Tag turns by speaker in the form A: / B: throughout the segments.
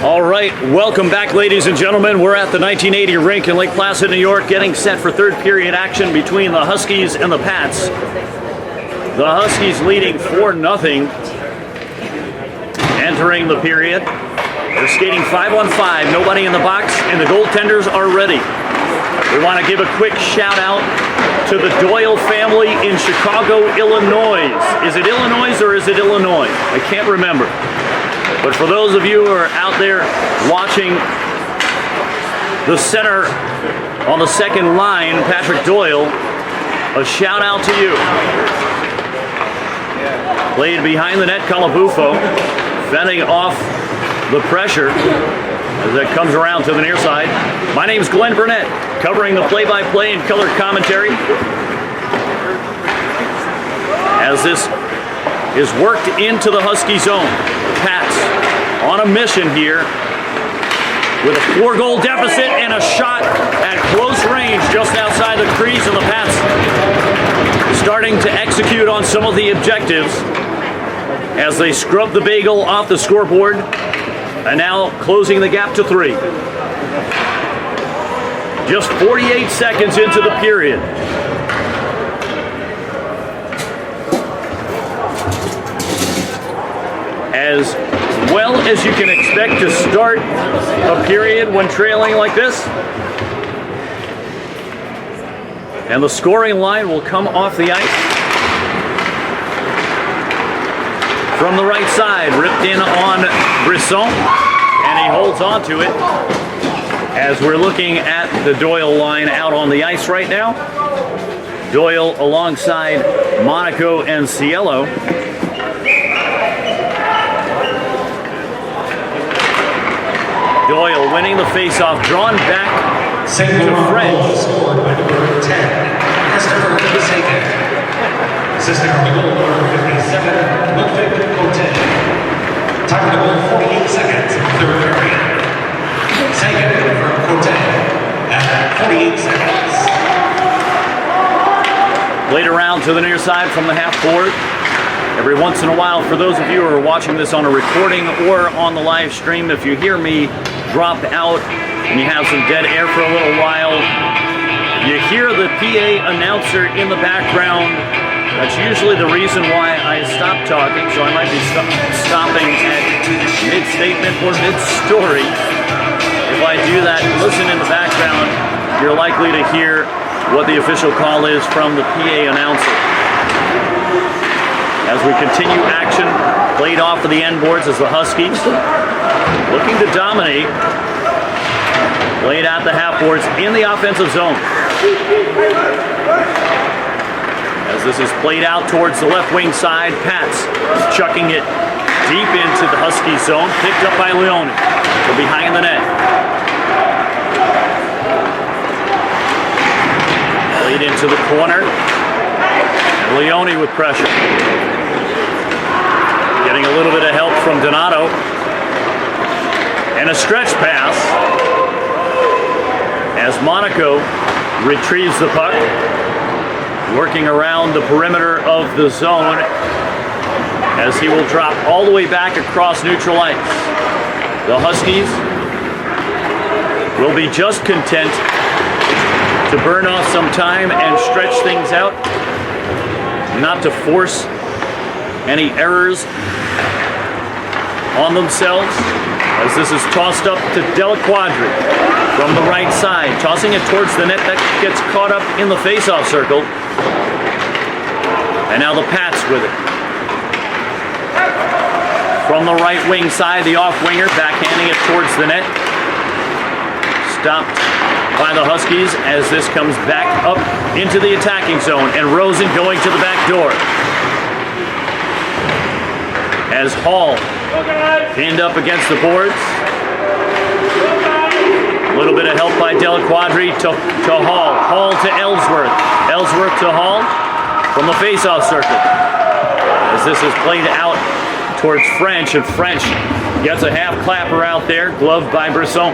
A: All right, welcome back, ladies and gentlemen. We're at the 1980 rink in Lake Placid, New York, getting set for third period action between the Huskies and the Pats. The Huskies leading 4-0 entering the period. They're skating 5-on-5, nobody in the box, and the goaltenders are ready. We want to give a quick shout out to the Doyle family in Chicago, Illinois. Is it Illinois or is it Illinois? I can't remember. But for those of you who are out there watching the center on the second line, Patrick Doyle, a shout out to you. Played behind the net, Calabufo, fending off the pressure as it comes around to the near side. My name's Glenn Burnett, covering the play-by-play and color commentary as this is worked into the Husky zone. Pats on a mission here with a 4-goal deficit and a shot at close range just outside the crease, and the Pats starting to execute on some of the objectives as they scrub the bagel off the scoreboard and now closing the gap to 3. Just 48 seconds into the period. As well as you can expect to start a period when trailing like this. And the scoring line will come off the ice. From the right side, ripped in on Brisson, and he holds on to it as we're looking at the Doyle line out on the ice right now. Doyle alongside Monaco and Cielo. Doyle winning the faceoff, drawn back to French.
B: Scored by number 10, Christopher Sagan. Assisting on the goal, number 57, Ludwig Cote. Time to goal, 48 seconds, third period. Sagan from Cote at 48 seconds.
A: Played around to the near side from the half board. Every once in a while, for those of you who are watching this on a recording or on the live stream, if you hear me drop out and you have some dead air for a little while, you hear the PA announcer in the background. That's usually the reason why I stop talking, so I might be stopping at mid-statement or mid-story. If I do that, listen in the background, you're likely to hear what the official call is from the PA announcer. As we continue action, played off of the end boards as the Huskies looking to dominate. Played at the half boards in the offensive zone. As this is played out towards the left wing side, Pats chucking it deep into the Husky zone, picked up by Leone from behind the net. Played into the corner, and Leone with pressure. Getting a little bit of help from Donato. And a stretch pass as Monaco retrieves the puck, working around the perimeter of the zone as he will drop all the way back across neutral ice. The Huskies will be just content to burn off some time and stretch things out, not to force any errors on themselves, as this is tossed up to Della Quadri from the right side, tossing it towards the net. That gets caught up in the face-off circle. And now the Pats with it. From the right wing side, the off-winger backhanding it towards the net. Stopped by the Huskies as this comes back up into the attacking zone, and Rosen going to the back door. As Hall pinned up against the boards. A little bit of help by Della Quadri to Hall. Hall to Ellsworth. Ellsworth to Hall from the face-off circle. As this is played out towards French, and French gets a half clapper out there, gloved by Brisson.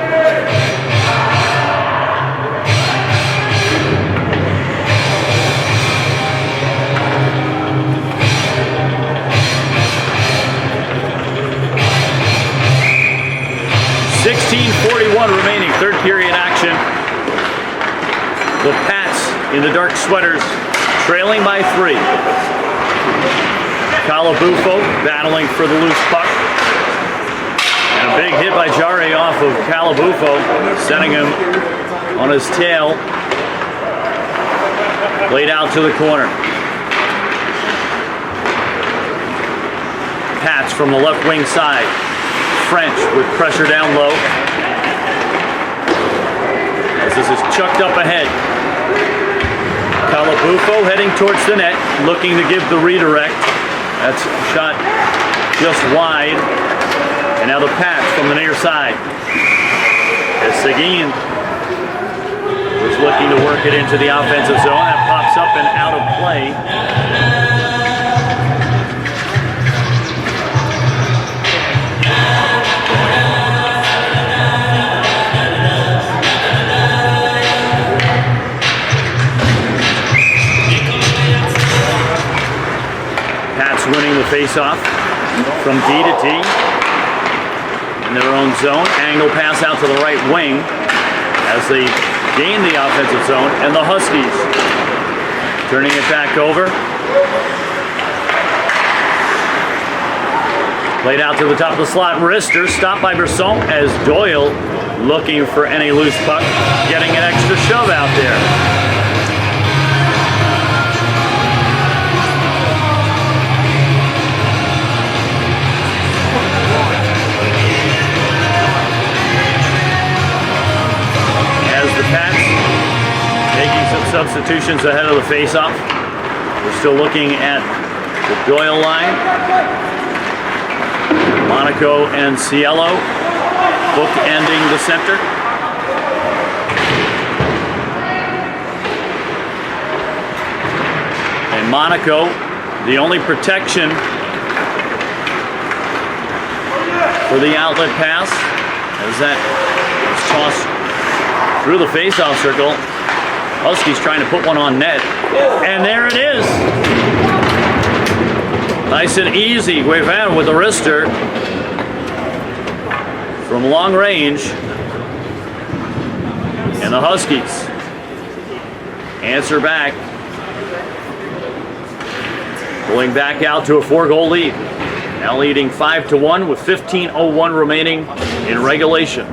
A: 16:41 remaining, third period action. The Pats in the dark sweaters trailing by 3. Calabufo battling for the loose puck. And a big hit by Jari off of Calabufo, sending him on his tail. Played out to the corner. Pats from the left wing side. French with pressure down low. As this is chucked up ahead. Calabufo heading towards the net, looking to give the redirect. That's shot just wide. And now the Pats from the near side. As Seguin was looking to work it into the offensive zone. That pops up and out of play. Pats winning the faceoff from D to T. In their own zone. Angle pass out to the right wing as they gain the offensive zone, and the Huskies turning it back over. Played out to the top of the slot. Rister stopped by Brisson as Doyle looking for any loose puck, getting an extra shove out there. Pats making some substitutions ahead of the faceoff. We're still looking at the Doyle line. Monaco and Cielo bookending the center. And Monaco, the only protection for the outlet pass as that is tossed through the face-off circle. Huskies trying to put one on net. And there it is. Nice and easy. Guevin with the wrister from long range. And the Huskies answer back. Pulling back out to a 4-goal lead. Now leading 5-1 with 15:01 remaining in regulation.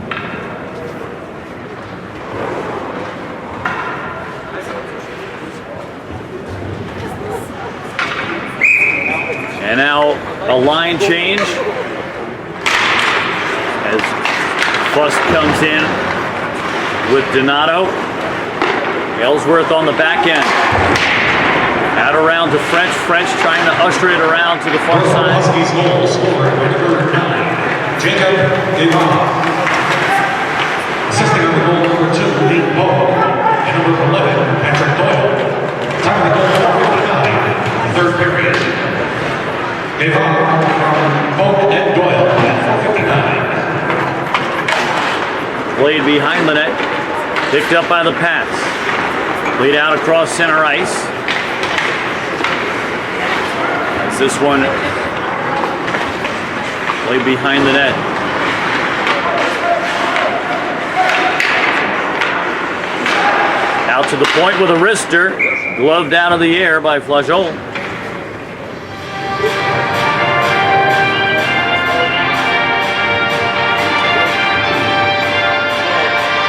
A: And now a line change as Fust comes in with Donato. Ellsworth on the back end. Out around to French. French trying to usher it around to the far side.
B: Huskies goal scored by number 9, Jacob Devon. Assisting on the goal number 2, Lee Bowe. And number 11, Patrick Doyle. Time of the goal 4:59, third period. Devon, Bowe, and Doyle at 4:59.
A: Played behind the net. Picked up by the Pats. Played out across center ice. As this one played behind the net. Out to the point with a wrister. Gloved out of the air by Flageolet.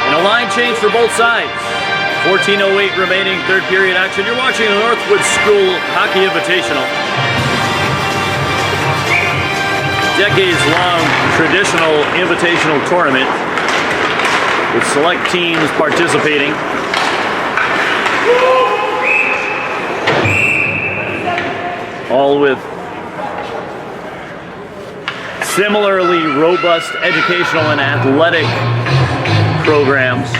A: And a line change for both sides. 14:08 remaining, third period action. You're watching the Northwood School Hockey Invitational. Decades-long traditional invitational tournament with select teams participating. All with similarly robust educational and athletic programs.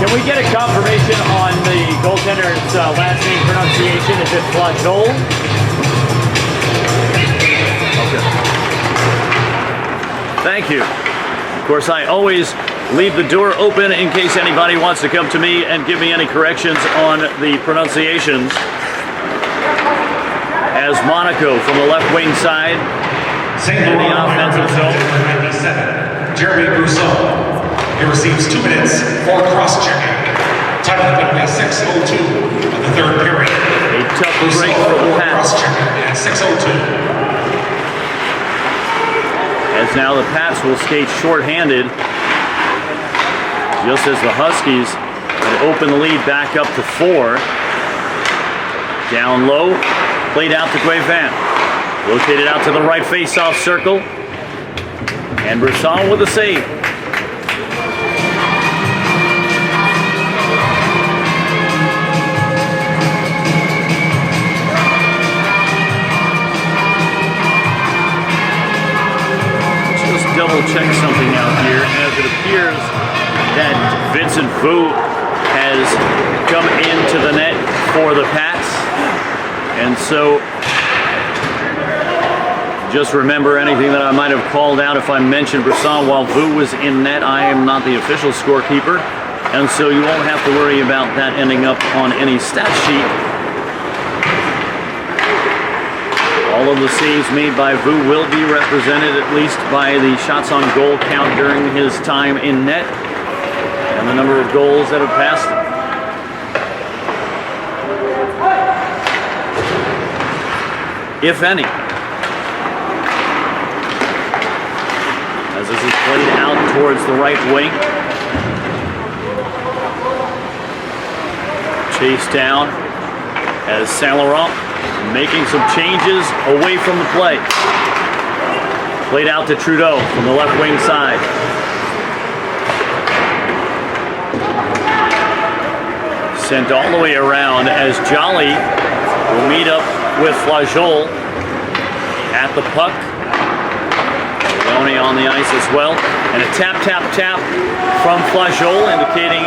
A: Can we get a confirmation on the goaltender's last name pronunciation? Is it Flageolet? Okay. Thank you. Of course, I always leave the door open in case anybody wants to come to me and give me any corrections on the pronunciations. As Monaco from the left wing side in the offensive zone.
B: 97, Jeremy Rousseau. He receives 2 minutes for cross-checking. Time of the penalty, 6:02 of the third period.
A: A tough break for the Pats.
B: Cross-checking at 6:02.
A: As now the Pats will skate shorthanded, just as the Huskies had opened the lead back up to 4. Down low, played out to Guevin. Located out to the right face-off circle. And Brisson with a save. Just double check something out here, as it appears that Vincent Vu has come into the net for the Pats. And so just remember anything that I might have called out if I mentioned Brisson while Vu was in net. I am not the official scorekeeper, and so you won't have to worry about that ending up on any stat sheet. All of the saves made by Vu will be represented at least by the shots on goal count during his time in net and the number of goals that have passed him. If any. As this is played out towards the right wing. Chased down as Saint Laurent making some changes away from the play. Played out to Trudeau from the left wing side. Sent all the way around as Jolly will meet up with Flageol at the puck. Leone on the ice as well. And a tap, tap, tap from Flageol, indicating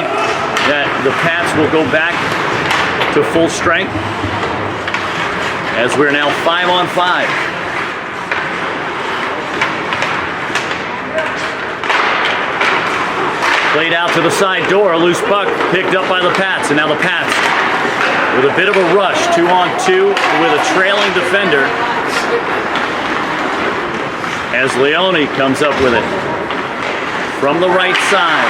A: that the Pats will go back to full strength as we're now 5-on-5. Played out to the side door, a loose puck picked up by the Pats, and now the Pats with a bit of a rush, 2-on-2 with a trailing defender as Leone comes up with it from the right side.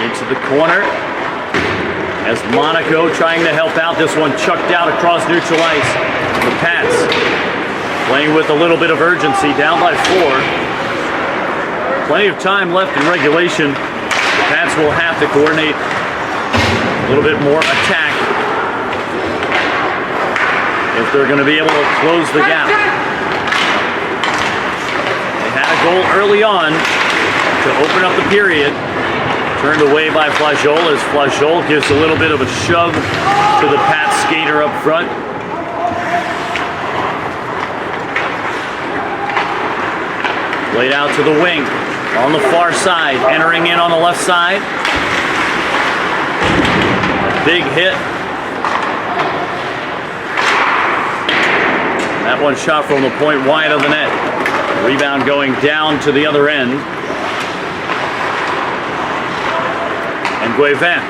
A: Into the corner as Monaco trying to help out. This one chucked out across neutral ice. The Pats playing with a little bit of urgency, down by 4. Plenty of time left in regulation. The Pats will have to coordinate a little bit more attack if they're going to be able to close the gap. They had a goal early on to open up the period. Turned away by Flageol as Flageol gives a little bit of a shove to the Pats skater up front. Laid out to the wing. On the far side, entering in on the left side. Big hit. That one shot from the point wide of the net. Rebound going down to the other end. And Guevin.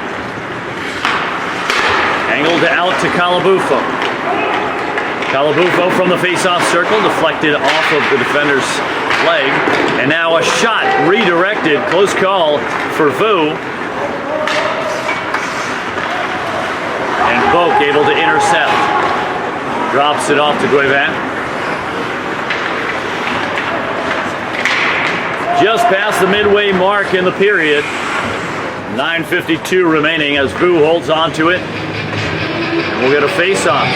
A: Angled out to Calabufo. Calabufo from the face-off circle, deflected off of the defender's leg, and now a shot redirected. Close call for Vu. And Boak able to intercept. Drops it off to Guevin. Just past the midway mark in the period. 9:52 remaining as Vu holds on to it. And we'll get a face-off.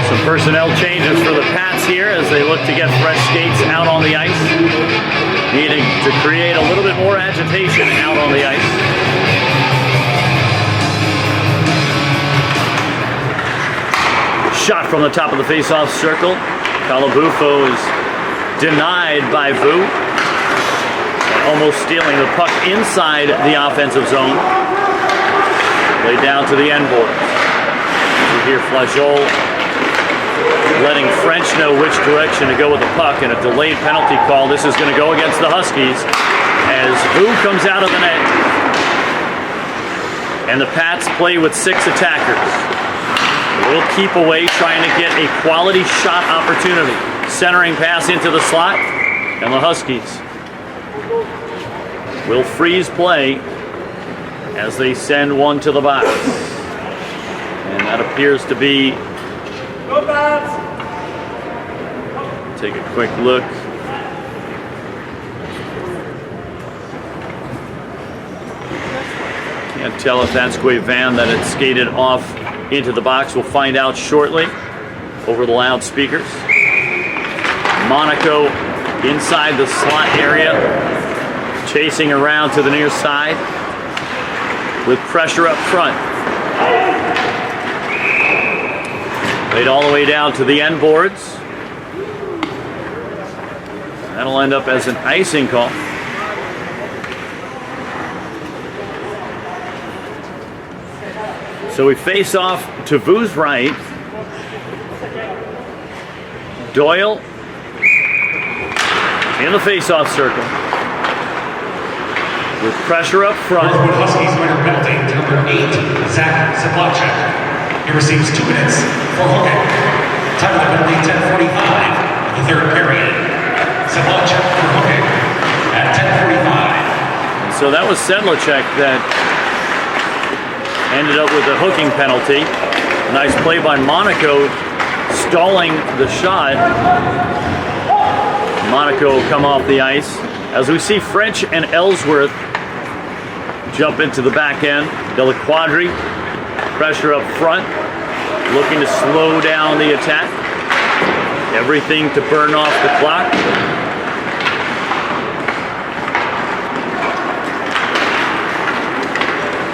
A: Some personnel changes for the Pats here as they look to get fresh skates out on the ice. Needing to create a little bit more agitation out on the ice. Shot from the top of the face-off circle. Calabufo is denied by Vu. Almost stealing the puck inside the offensive zone. Laid down to the end boards. You hear Flageol letting French know which direction to go with the puck, and a delayed penalty call. This is going to go against the Huskies as Vu comes out of the net. And the Pats play with 6 attackers. A little keep away, trying to get a quality shot opportunity. Centering pass into the slot, and the Huskies will freeze play as they send one to the box. And that appears to be... Take a quick look. Can't tell if that's Guevan that had skated off into the box. We'll find out shortly over the loudspeakers. Monaco inside the slot area, chasing around to the near side with pressure up front. Played all the way down to the end boards. That'll end up as an icing call. So we face off to Vu's right. Doyle in the face-off circle with pressure up front.
B: Northwood Huskies winner penalty to number 8, Zach Zablachek. He receives 2 minutes for hooking. Time of the penalty, 10:45 of the third period. Zablachek for hooking at 10:45.
A: So that was Sedlacek that ended up with a hooking penalty. Nice play by Monaco, stalling the shot. Monaco will come off the ice as we see French and Ellsworth jump into the back end. Della Quadri, pressure up front, looking to slow down the attack. Everything to burn off the clock.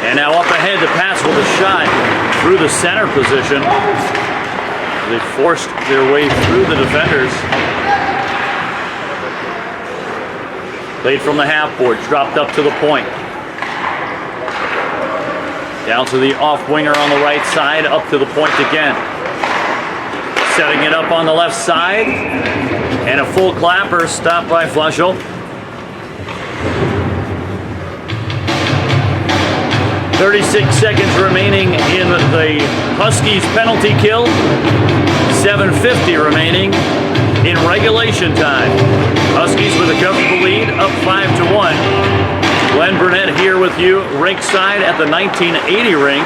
A: And now up ahead to pass with a shot through the center position. They forced their way through the defenders. Played from the half board, dropped up to the point. Down to the off winger on the right side, up to the point again. Setting it up on the left side. And a full clapper stopped by Flashel. 36 seconds remaining in the Huskies penalty kill. 7:50 remaining in regulation time. Huskies with a comfortable lead, up 5-1. Glenn Burnett here with you, rinkside at the 1980 rink.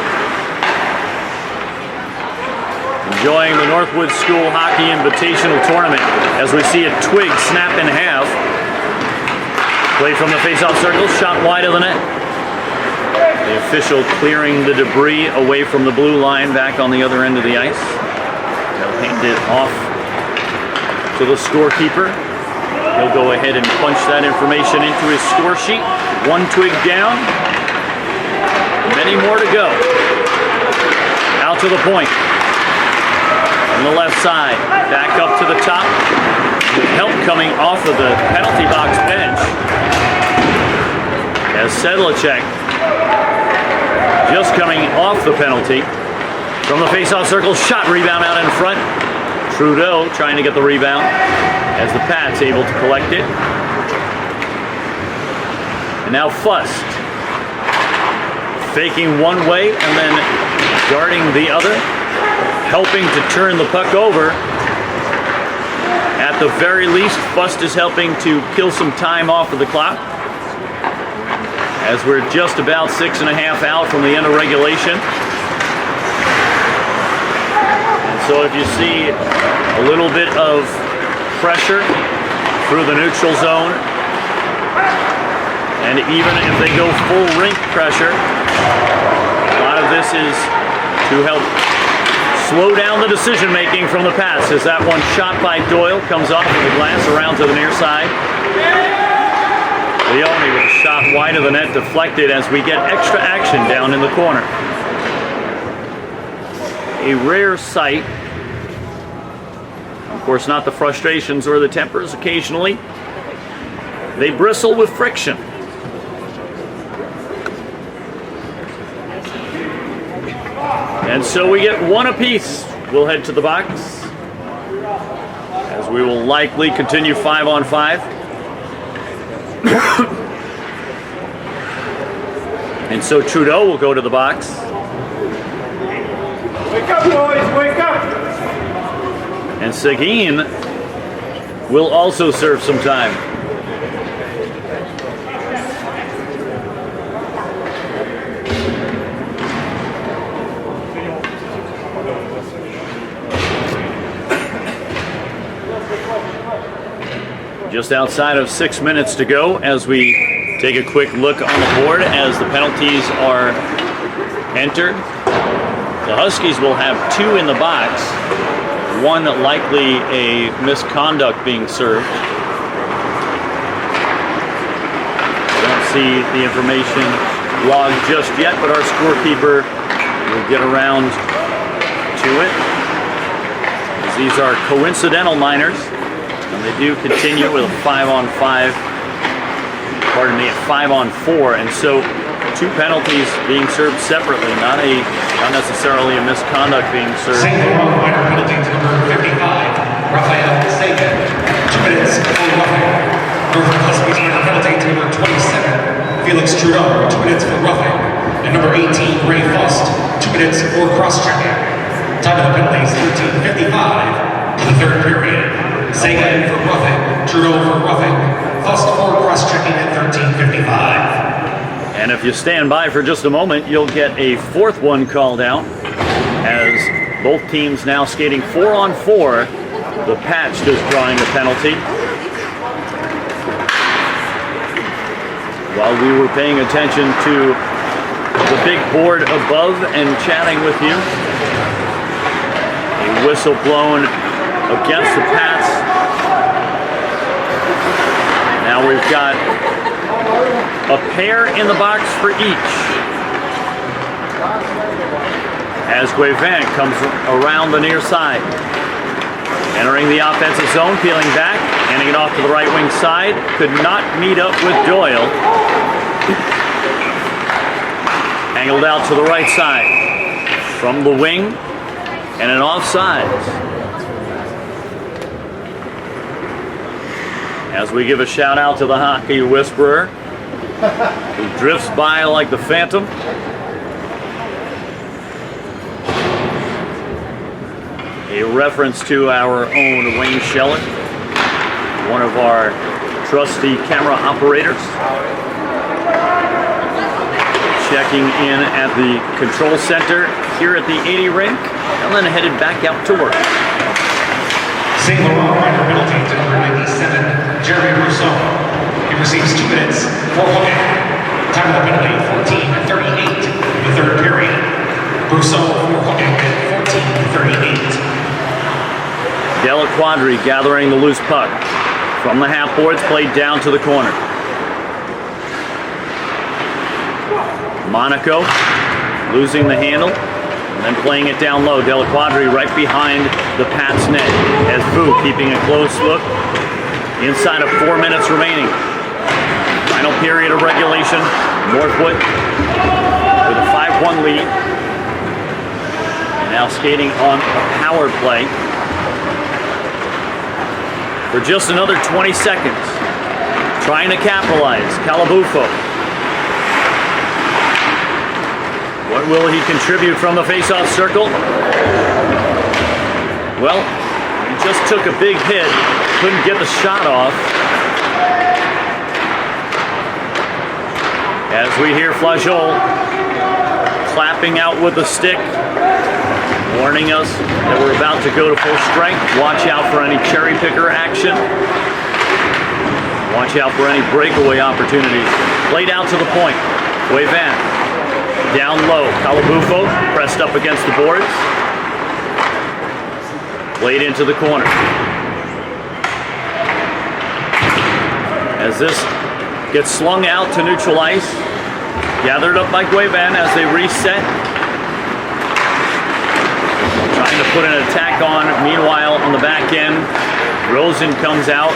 A: Enjoying the Northwood School Hockey Invitational Tournament as we see a twig snap in half. Play from the face-off circle, shot wide of the net. The official clearing the debris away from the blue line back on the other end of the ice. They'll hand it off to the scorekeeper. He'll go ahead and punch that information into his score sheet. 1 twig down. Many more to go. Out to the point. On the left side. Back up to the top. With help coming off of the penalty box bench. As Sedlacek just coming off the penalty. From the face-off circle, shot, rebound out in front. Trudeau trying to get the rebound as the Pats able to collect it. And now Fust faking one way and then guarding the other, helping to turn the puck over. At the very least, Fust is helping to kill some time off of the clock, as we're just about 6.5 out from the end of regulation. And so if you see a little bit of pressure through the neutral zone, and even if they go full rink pressure, a lot of this is to help slow down the decision making from the Pats, as that one shot by Doyle comes off of the glass around to the near side. Leone with a shot wide of the net, deflected as we get extra action down in the corner. A rare sight. Of course, not the frustrations or the tempers. Occasionally, they bristle with friction. And so we get one apiece. We'll head to the box. as we will likely continue 5-on-5. And so Trudeau will go to the box.
C: Wake up, boys, wake up!
A: And Seguin will also serve some time. Just outside of 6 minutes to go as we take a quick look on the board as the penalties are entered. The Huskies will have 2 in the box, one likely a misconduct being served. I don't see the information logged just yet, but our scorekeeper will get around to it. These are coincidental minors. And they do continue with a 5-on-5, pardon me, a 5-on-4, and so 2 penalties being served separately, not necessarily a misconduct being served.
B: St. Laurent minor penalty to number 55, Raphael Sagan, 2 minutes for roughing. Northwood Huskies minor penalty to number 27, Felix Trudeau, 2 minutes for roughing. And number 18, Ray Fust, 2 minutes for cross-checking. Time of the penalties, 13:55 to the 3rd period. Sagan for roughing, Trudeau for roughing, Fust for cross-checking at 13:55.
A: And if you stand by for just a moment, you'll get a 4th one called out as both teams now skating 4-on-4. The patch just drawing the penalty. While we were paying attention to the big board above and chatting with you, a whistle blown against the Pats. Now we've got a pair in the box for each. As Guevin comes around the near side. Entering the offensive zone, peeling back, handing it off to the right wing side. Could not meet up with Doyle. Angled out to the right side. From the wing, and an offside. As we give a shout out to the hockey whisperer, who drifts by like the Phantom. A reference to our own Wayne Scheller, one of our trusty camera operators. Checking in at the control center here at the 80 rink, and then headed back out to work.
B: St. Laurent minor penalty to number 97, Jeremy Rousseau. He receives 2 minutes for hooking. Time of the penalty, 14:38 in the 3rd period. Rousseau for hooking at 14:38.
A: Della Quadri gathering the loose puck. From the half boards, played down to the corner. Monaco losing the handle. And then playing it down low. Della Quadri right behind the Pats net as Vu keeping a close look. Inside of 4 minutes remaining. Final period of regulation. Northwood with a 5-1 lead. And now skating on a power play. For just another 20 seconds. Trying to capitalize. Calabufo. What will he contribute from the face-off circle? Well, he just took a big hit. Couldn't get the shot off. As we hear Flageol clapping out with the stick, warning us that we're about to go to full strength. Watch out for any cherry picker action. Watch out for any breakaway opportunities. Played out to the point. Guevin. Down low, Calabufo pressed up against the boards. Played into the corner. As this gets slung out to neutral ice. Gathered up by Guevin as they reset. Trying to put an attack on. Meanwhile, on the back end, Rosen comes out.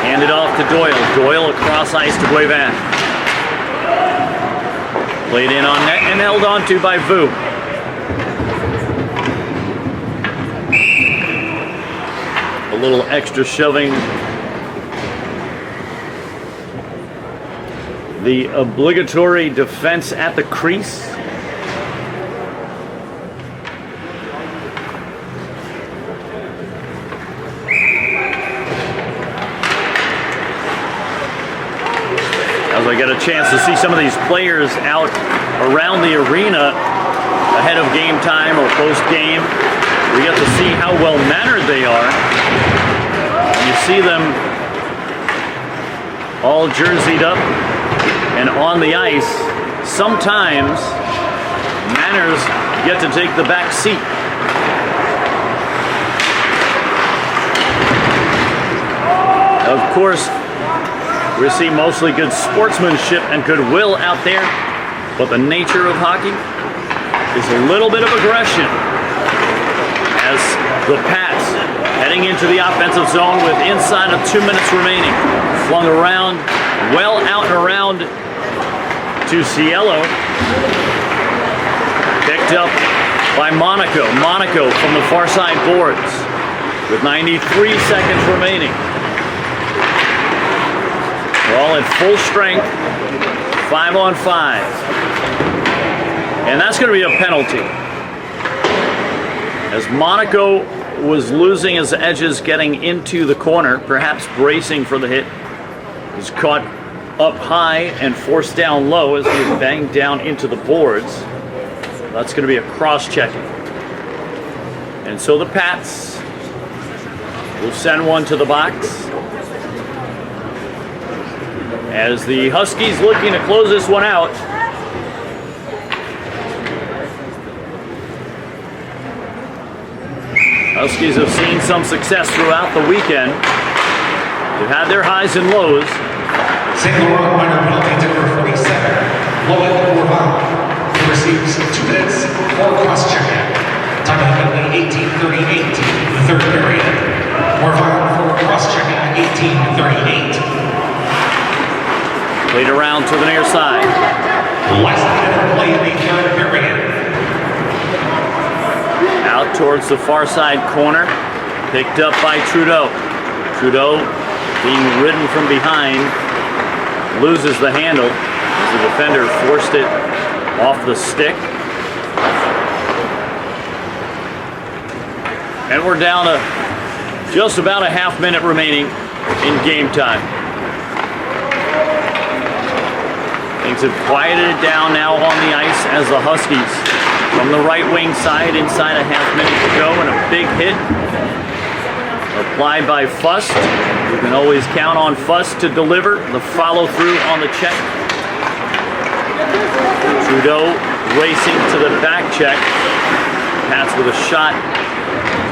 A: Handed off to Doyle. Doyle across ice to Guevin. Played in on net and held on to by Vu. A little extra shoving. The obligatory defense at the crease. As I get a chance to see some of these players out around the arena ahead of game time or post-game, we get to see how well-mannered they are. You see them all jerseyed up and on the ice. Sometimes manners get to take the back seat. Of course, we see mostly good sportsmanship and goodwill out there, but the nature of hockey is a little bit of aggression as the Pats heading into the offensive zone with inside of 2 minutes remaining. Flung around, well out and around to Cielo. Picked up by Monaco. Monaco from the far side boards with 93 seconds remaining. We're all at full strength, 5-on-5. And that's going to be a penalty. As Monaco was losing his edges getting into the corner, perhaps bracing for the hit, was caught up high and forced down low as he was banged down into the boards. That's going to be a cross-checking. And so the Pats will send one to the box. As the Huskies looking to close this one out. Huskies have seen some success throughout the weekend. They've had their highs and lows.
B: St. Laurent minor penalty to number 47, Laurent. He receives 2 minutes for cross-checking. Time of the penalty 18:38 in the third period. Laurent for cross-checking 18:38.
A: Played around to the near side.
B: Last minute of play in the third period.
A: Out towards the far side corner. Picked up by Trudeau. Trudeau being ridden from behind. Loses the handle as the defender forced it off the stick. And we're down to just about a half minute remaining in game time. Things have quieted down now on the ice as the Huskies from the right wing side inside a half minute to go, and a big hit applied by Fust. You can always count on Fust to deliver the follow through on the check. Trudeau racing to the back check. Pats with a shot.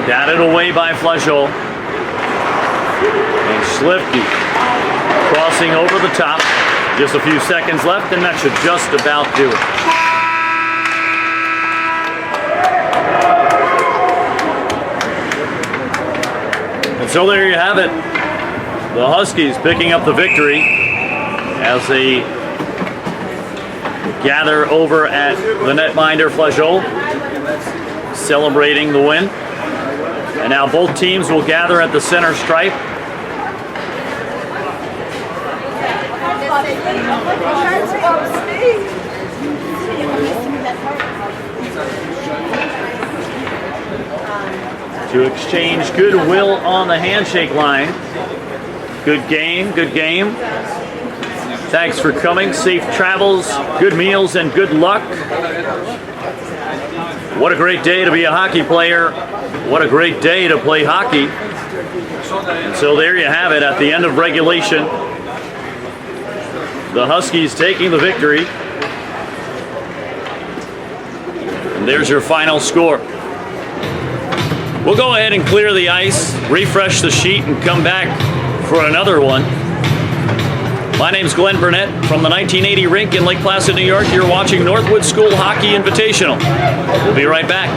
A: Batted away by Flechot. And Slifke crossing over the top. Just a few seconds left, and that should just about do it. And so there you have it. The Huskies picking up the victory as they gather over at the netminder Flechot, celebrating the win. And now both teams will gather at the center stripe. To exchange goodwill on the handshake line. Good game, good game. Thanks for coming. Safe travels, good meals, and good luck. What a great day to be a hockey player. What a great day to play hockey. And so there you have it at the end of regulation. The Huskies taking the victory. And there's your final score. We'll go ahead and clear the ice, refresh the sheet, and come back for another one. My name's Glenn Burnett from the 1980 rink in Lake Placid, New York. You're watching Northwood School Hockey Invitational. We'll be right back.